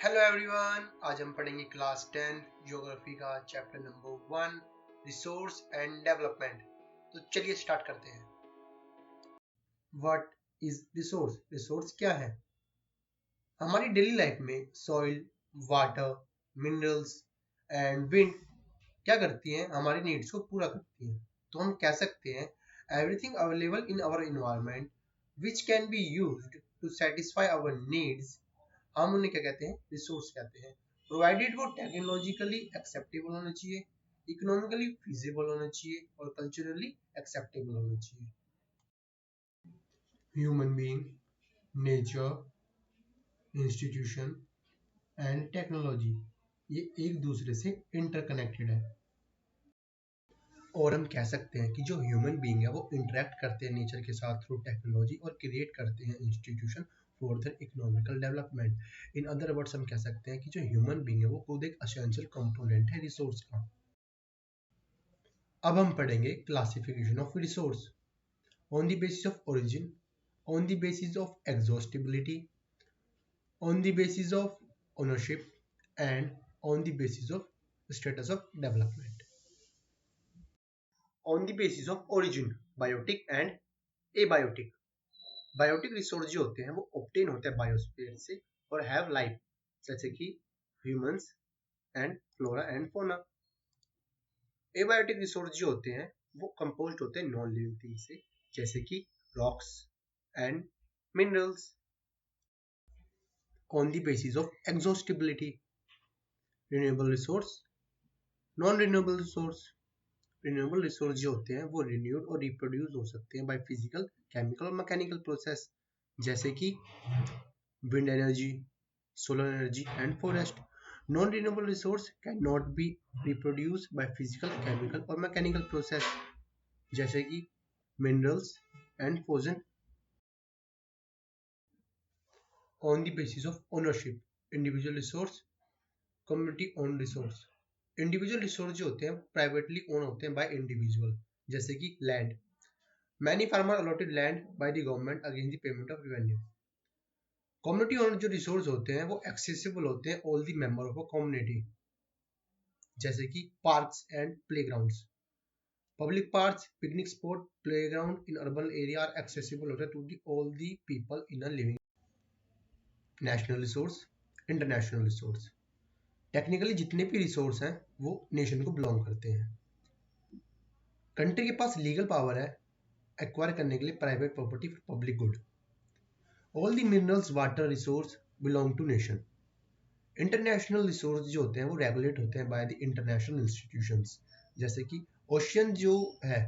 Hello everyone, आज हम पढ़ेंगे क्लास 10 ज्योग्राफी का chapter number 1 resource and development. तो चलिए स्टार्ट करते हैं। What is resource? रिसोर्स क्या है? हमारी डेली लाइफ में soil, water, minerals and wind क्या करती हैं? हमारी नीड्स को पूरा करती हैं। तो हम कह सकते हैं everything available in our environment which can be used to satisfy our needs, हम उन्हें क्या कहते हैं? रिसोर्स कहते हैं। प्रोवाइडेड वो टेक्नोलॉजिकली एक्सेप्टेबल होना चाहिए, इकोनॉमिकली फिजिबल होना चाहिए और कल्चरली एक्सेप्टेबल होना चाहिए। Human being, nature, institution and technology ये एक दूसरे से इंटरकनेक्टेड है। और हम कह सकते हैं कि जो ह्यूमन बीइंग है वो इंटरेक्ट करते हैं नेचर के साथ थ्रू टेक्नोलॉजी और क्रिएट करते हैं institution for their economical development. In other words हम कह सकते हैं कि जो ह्यूमन बीइंग है वो खुद एक एसेंशियल कंपोनेंट है रिसोर्स का। अब हम पढ़ेंगे classification of resource on the basis of origin, on the basis of exhaustibility, on the basis of ownership and on the basis of status of development. On the basis of origin, biotic and abiotic. Biotic resource जो होते हैं वो obtain होते हैं biosphere से और have life, जैसे कि humans and flora and fauna. Abiotic resource जो होते हैं वो कंपोज्ड होते हैं नॉन लिविंग थिंग से, जैसे कि rocks and minerals. On the basis of exhaustibility, renewable resource, non renewable resource. Renewable resource जो होते हैं वो रिन्यूड और रिप्रोड्यूस हो सकते हैं बाय फिजिकल, केमिकल और मैकेनिकल प्रोसेस, जैसे कि wind energy, solar energy and forest. Non-renewable resource cannot be reproduced by physical, chemical or mechanical process, जैसे कि minerals and fusion. On the basis of ownership, individual resource, community owned resource. Individual resource जो होते हैं privately owned होते हैं by individual, जैसे कि land. Many farmer allotted land by the government against the payment of revenue. Community owned जो resource होते हैं वो एक्सेसिबल होते हैं all the member of a community, जैसे कि parks and playgrounds. Public parks, picnic spot, playground in urban area are accessible होते हैं to the all the people in a living. National resource, international resource. Technically जितने भी resource हैं वो nation को belong करते हैं। कंट्री के पास लीगल पावर है एक्वायर करने के लिए private property for public good. All the minerals, water resource belong to nation. International resource जो होते हैं वो रेगुलेट होते हैं बाय द इंटरनेशनल इंस्टीट्यूशंस, जैसे कि ओशियन जो है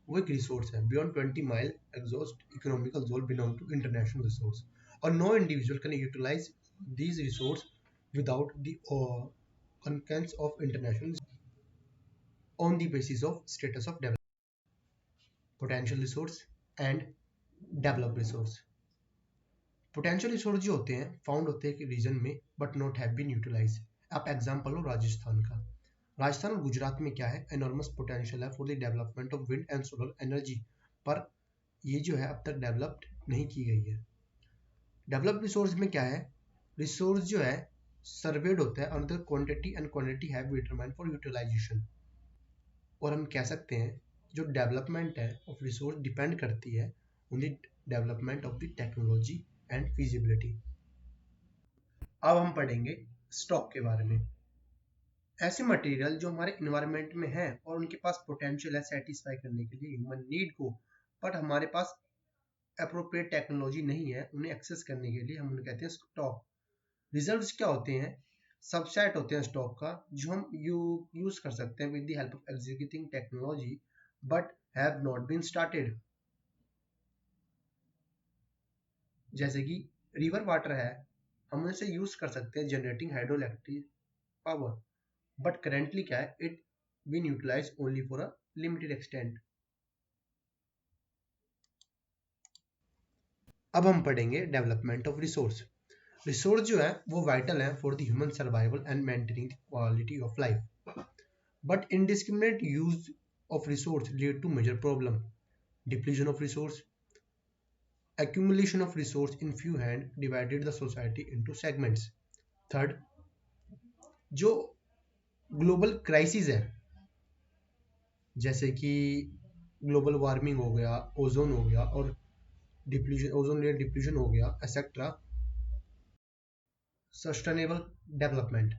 वो एक रिसोर्स है। Beyond 20 mile exhaust economical zone belong to international resource और no individual can utilise these resource without the consent of international on the basis of status of development. Potential resource and develop resource. Potential resource जो होते हैं found होते हैं कि region में but not have been utilise. आप example लो राजस्थान का। राजस्थान और गुजरात में क्या है? एनॉर्मस पोटेंशियल है for the development of wind and solar energy, पर ये जो है अब तक डेवलप्ड नहीं की गई है। डेवलप्ड रिसोर्स में क्या है? रिसोर्स जो है सर्वेड होता है under quantity and quantity have been determined for utilisation. और हम कह सकते हैं जो डेवलपमेंट है ऑफ रिसोर्स डिपेंड करती है on the development of the technology and feasibility. अब हम पढ़ेंगे स्टॉक के बारे में। ऐसे मटेरियल जो हमारे इन्वायरमेंट में है और उनके पास पोटेंशियल है सेटिस्फाई करने के लिए ह्यूमन नीड को, बट हमारे पास अप्रोप्रिएट टेक्नोलॉजी नहीं है उन्हें एक्सेस करने के लिए, हम उन्हें कहते हैं स्टॉक। रिजर्व्स क्या होते हैं? सबसेट होते हैं स्टॉक का जो हम यूज कर सकते हैं with the help of executing technology but have not been started, जैसे कि रिवर वाटर है, हम उसे यूज कर सकते हैं generating hydro electric power, but currently क्या है? It been utilised only for a limited extent. अब हम पढ़ेंगे डेवलपमेंट ऑफ रिसोर्स। रिसोर्स जो है वो वाइटल है for the human survival and maintaining the quality of life, but indiscriminate use of resource lead to major problem. Depletion of resource, accumulation of resource in few hand divided the society into segments, third, जो global crisis है जैसे कि global warming हो गया, ozone हो गया और depletion, ozone layer depletion हो गया, etcetera. Sustainable development,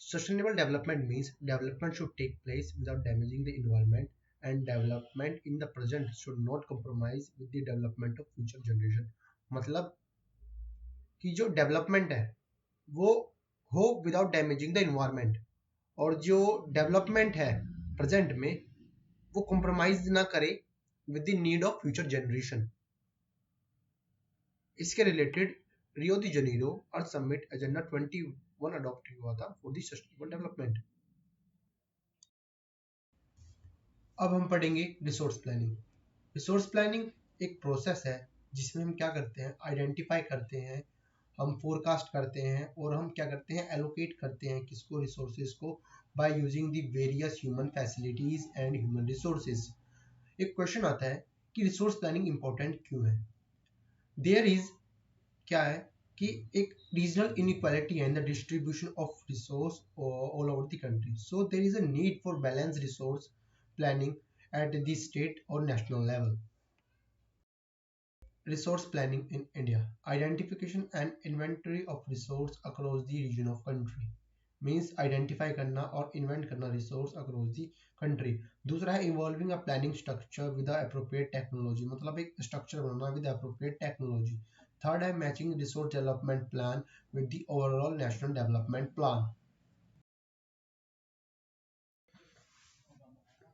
sustainable development means development should take place without damaging the environment, and development in the present should not compromise with the development of future generation। मतलब कि जो development है वो हो without damaging the environment, और जो development है present में वो कॉम्प्रोमाइज ना करे with the need of future generation. इसके रिलेटेड रियो दी जनीरो अर्थ समिट एजेंडा 21 अडॉप्ट हुआ था फॉर द सस्टेनेबल डेवलपमेंट। अब हम पढ़ेंगे रिसोर्स प्लानिंग। रिसोर्स प्लानिंग एक प्रोसेस है जिसमें हम क्या करते हैं, आइडेंटिफाई करते हैं, हम फोरकास्ट करते हैं और हम क्या करते हैं, एलोकेट करते हैं किसको, रिसोर्सेज को, by using the various human facilities and human resources. एक क्वेश्चन आता है कि रिसोर्स प्लानिंग इंपॉर्टेंट क्यों है। देयर इज क्या है कि एक रीजनल इनइक्वालिटी है in the distribution of resource all over the country, so there is a need for balance resource planning at the state or national level। Resource planning in India: identification and inventory of resource across the region of country, means identify करना और invent करना resource across the country। दूसरा है involving a planning structure with the appropriate technology, मतलब एक structure banana with the appropriate technology। Third है matching resource development plan with the overall national development plan।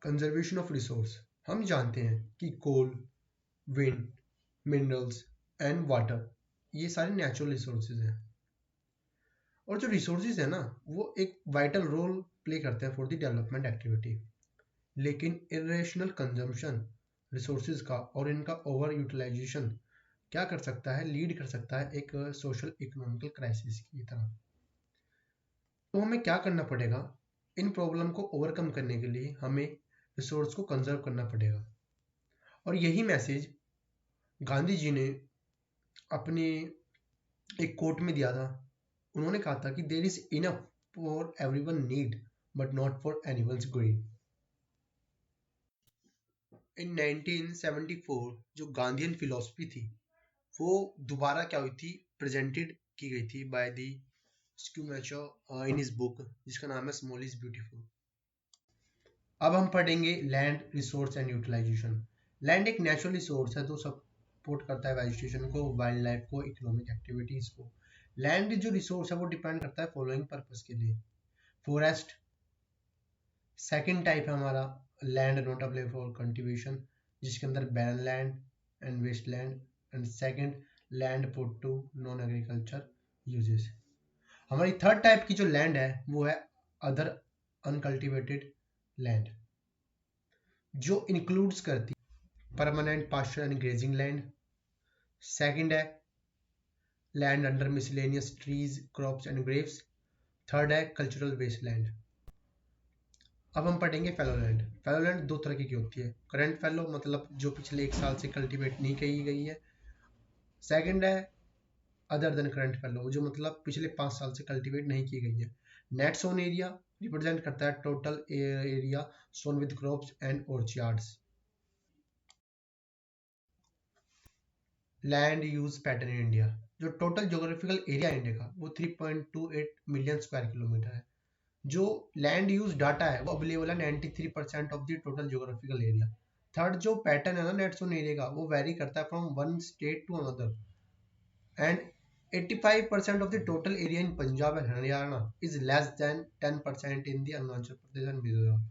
Conservation of resource, हम जानते हैं कि कोल, wind, minerals and water ये सारे natural resources हैं, और जो रिसोर्सेज है ना वो एक वाइटल रोल प्ले करते हैं फॉर द डेवलपमेंट एक्टिविटी। लेकिन इरेशनल कंजम्पशन रिसोर्सेज का और इनका ओवर यूटिलाइजेशन क्या कर सकता है, लीड कर सकता है एक सोशल इकोनॉमिकल क्राइसिस की तरह। तो हमें क्या करना पड़ेगा, इन प्रॉब्लम को ओवरकम करने के लिए हमें रिसोर्स को कंजर्व करना पड़ेगा। और यही मैसेज गांधी जी ने अपने एक कोट में दिया था। उन्होंने कहा था कि there is enough for everyone need but not for anyone's greed. In 1974 जो गांधीयन फिलॉसफी थी वो दोबारा क्या हुई थी, प्रेजेंटेड की गई थी by the Schumacher in his book जिसका नाम है स्मॉल इज ब्यूटीफुल। अब हम पढ़ेंगे land resource and utilisation. Land एक नेचुरल रिसोर्स है तो सपोर्ट करता है वेजिटेशन को, वाइल्ड लाइफ को, इकोनॉमिक एक्टिविटीज को। लैंड जो रिसोर्स है वो डिपेंड करता है फॉलोइंग पर्पस के लिए: फॉरेस्ट, सेकंड टाइप है हमारा land not available for cultivation जिसके अंदर barren land and waste land, and second land put to non agriculture uses. हमारी थर्ड टाइप की जो लैंड है वो है अदर अनकल्टिवेटेड लैंड, जो इंक्लूड्स करती permanent pasture and grazing land. Second है land under miscellaneous trees, crops and groves. Third है कल्चरल वेस्ट लैंड। अब हम पढ़ेंगे फैलो लैंड। फैलो लैंड दो तरह की होती है: करंट फैलो मतलब जो पिछले 1 साल से कल्टीवेट नहीं की गई है। सेकंड है अदर देन करंट फैलो जो मतलब पिछले 5 साल से कल्टीवेट नहीं की गई है। नेट सोन एरिया रिप्रेजेंट करता है total area Son with crops and ऑर्चार्ड्स। Land use pattern in India, जो टोटल ज्योग्राफिकल एरिया इंडिया का वो 3.28 मिलियन स्क्वायर किलोमीटर है। जो लैंड यूज डाटा है वो अवेलेबल है 93% of the total geographical area. Third जो पैटर्न है ना नेट सोन एरिया का वो वेरी करता है from one state to another, and 85% of the total area in Punjab and Haryana is less than 10% in the Arunachal Pradesh and Mizoram.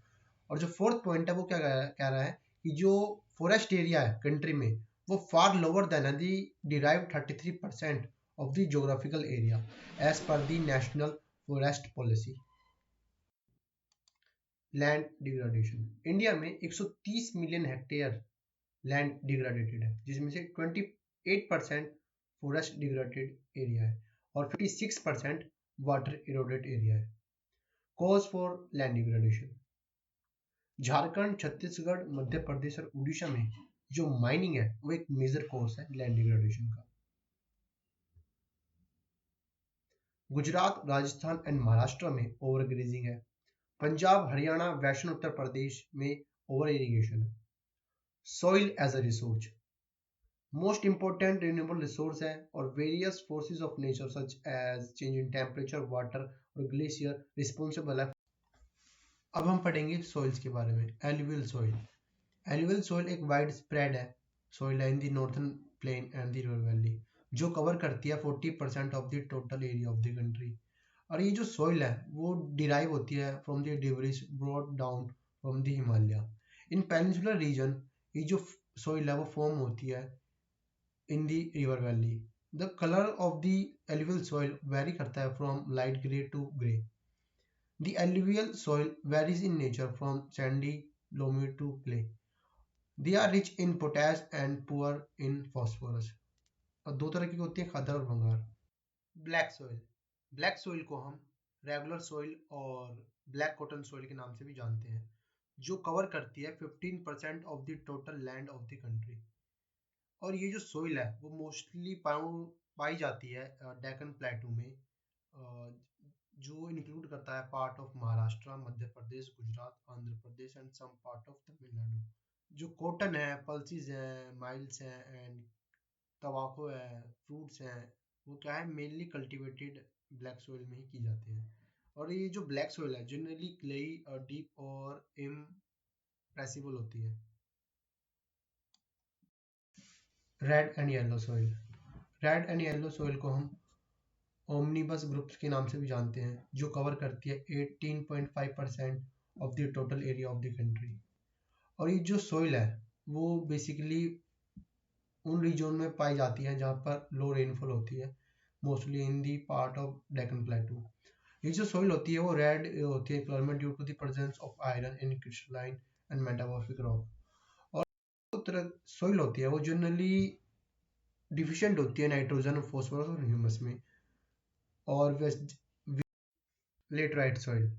और जो फोर्थ पॉइंट है वो क्या कह रहा है कि जो फॉरेस्ट एरिया है कंट्री में वो far lower than the derived 33% of the geographical area as per the national forest policy. Land degradation, India में 130 मिलियन हेक्टेयर लैंड डिग्रेडेटेड है जिसमें से 28% फॉरेस्ट डिग्रेडेड एरिया है और 56% वाटर इरोडेड एरिया है। Cause for land degradation: Jharkhand, Chhattisgarh, Madhya Pradesh और उड़ीसा में जो माइनिंग है वो एक मेजर कॉज है लैंड डिग्रेडेशन का। गुजरात, राजस्थान एंड महाराष्ट्र में ओवर ग्रेजिंग है। पंजाब, हरियाणा, वैष्णो उत्तर प्रदेश में ओवर इरिगेशन है। Soil as a resource, most important renewable resource है और various forces of nature such as change in temperature, water और ग्लेशियर रिस्पॉन्सिबल है। अब हम पढ़ेंगे सॉइल्स के बारे में। एलुवियल सॉइल, एलुवियल सॉइल एक वाइड स्प्रेड है soil in the northern plain and the river valley, जो कवर करती है 40% of the total area of the country. और ये जो सॉइल है वो डिराइव होती है from the debris brought down from the Himalaya. In peninsular region ये जो सॉइल है वो फॉर्म होती है in the river valley. The colour of the alluvial soil vary करता है from light grey to grey. The alluvial soil varies in nature from sandy loamy to clay. They are rich in potash and poor in phosphorus. और दो तरह की होती है, खादर और भंगार। ब्लैक सॉइल, ब्लैक सॉइल को हम रेगुलर सॉइल और ब्लैक कॉटन सॉइल के नाम से भी जानते हैं, जो कवर करती है 15% of the total land of the country. और ये जो सॉइल है वो मोस्टली पाई जाती है डेक्कन प्लेटू में, जो इंक्लूड करता है part of Maharashtra, Madhya Pradesh, Gujarat, Andhra Pradesh and some part of Tamil Nadu. जो कॉटन है, पल्सीज हैं, माइल्स हैं एंड तंबाकू है, फ्रूट्स हैं, वो क्या है मेनली कल्टीवेटेड ब्लैक सॉइल में ही की जाते हैं। और ये जो ब्लैक सॉइल है जनरली क्लेई, डीप और इम्प्रेसिबल होती है। Red and yellow soil, red and yellow soil को हम ओमनीबस ग्रुप्स के नाम से भी जानते हैं, जो कवर करती है 18.5% of the total area of the country. और ये जो सॉइल है वो बेसिकली उन रीजन में पाई जाती है जहाँ पर लो रेनफॉल होती है, mostly in the part of Deccan प्लेटू। ये जो सॉइल होती है वो रेड होती है कलर में due to the presence of iron in crystalline and metamorphic rock. और तरह सॉइल होती है वो जनरली डिफिशिएंट होती है नाइट्रोजन, फॉस्फोरस और ह्यूमस में। और west laterite soil,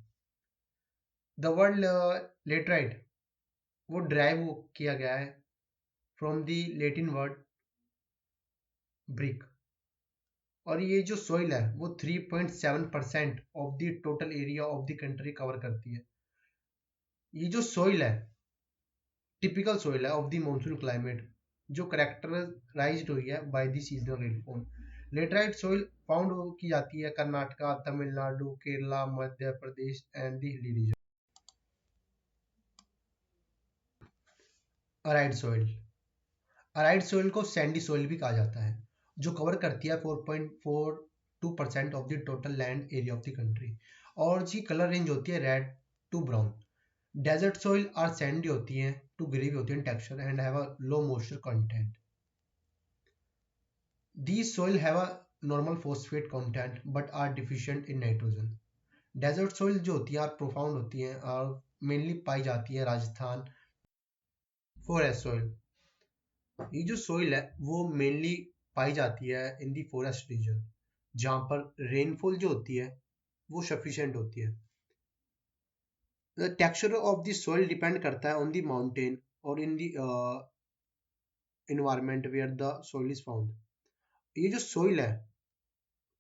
the word laterite वो ड्राइव किया गया है from the Latin word brick. और ये जो सॉइल है वो 3.7% of the total area of the country cover करती है। ये जो सॉइल है टिपिकल सॉइल है ऑफ द मॉनसून क्लाइमेट, जो करेक्टराइज्ड हुई है by the seasonal rainfall. Laterite soil found की जाती है Karnataka, Tamil Nadu, Kerala, Madhya Pradesh and the hilly region. Arid soil, arid soil को सैंडी सॉइल भी कहा जाता है, जो कवर करती है 4.42% of the total land area of the country. और जी कलर रेंज होती है red to brown. Desert soil are sandy होती हैं टू ग्रेवी होती है texture and have a low moisture content. These soil have a normal phosphate content but are deficient in nitrogen. Desert soil जो होती है और profound होती है और mainly पाई जाती है राजस्थान। Forest soil, ये जो soil है वो mainly पाई जाती है in the forest region, जहाँ पर rainfall जो होती है वो sufficient होती है। The texture of the soil depend करता है on the mountain or in the environment where the soil is found. ये जो soil है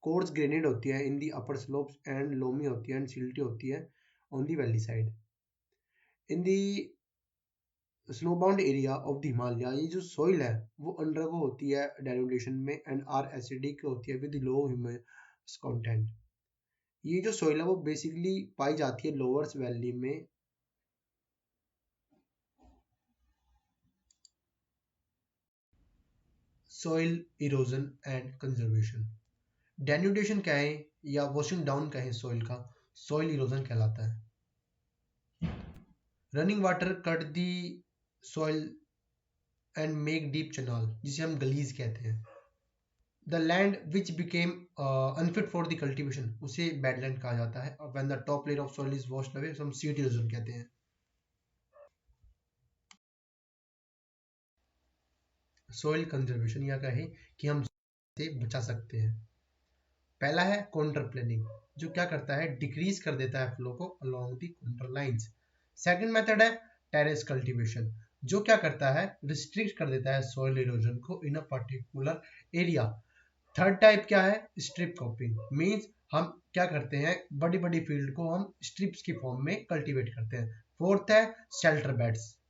कोर्स ग्रेनेड होती है in the upper slopes and loamy होती है एंड सिल्टी होती है on the valley side. In the snowbound area of the Himalaya ये जो सॉइल है वो अंडरगो होती है डेनुडेशन में एंड आर एसिडिक होती है विद लो ह्यूमस कंटेंट। ये जो सॉइल है वो बेसिकली पाई जाती है लोअर्स वैली में। Soil erosion and conservation, denudation कहें या वॉशिंग डाउन कहें सॉइल का, सॉइल इरोजन कहलाता है। Running water cut the soil and make deep channel, जिसे हम गलीज कहते हैं। The land which became unfit for the cultivation उसे बैडलैंड कहा जाता है। और when the top layer of soil is washed away हम सीट इरोजन कहते हैं। सॉइल कंजर्वेशन या कहें कि हम से बचा सकते हैं। पहला है काउंटर प्लेनिंग, जो क्या करता है डिक्रीज कर देता है फ्लो को along the counter lines. Second method है टेरेस कल्टीवेशन, जो क्या करता है रिस्ट्रिक्ट कर देता है सॉइल इरोजन को in a particular area. Third type क्या है, स्ट्रिप क्रॉपिंग, मीन्स हम क्या करते हैं, बड़ी बड़ी फील्ड को हम स्ट्रिप्स की फॉर्म में कल्टीवेट करते हैं। फोर्थ है शेल्टर बेड्स,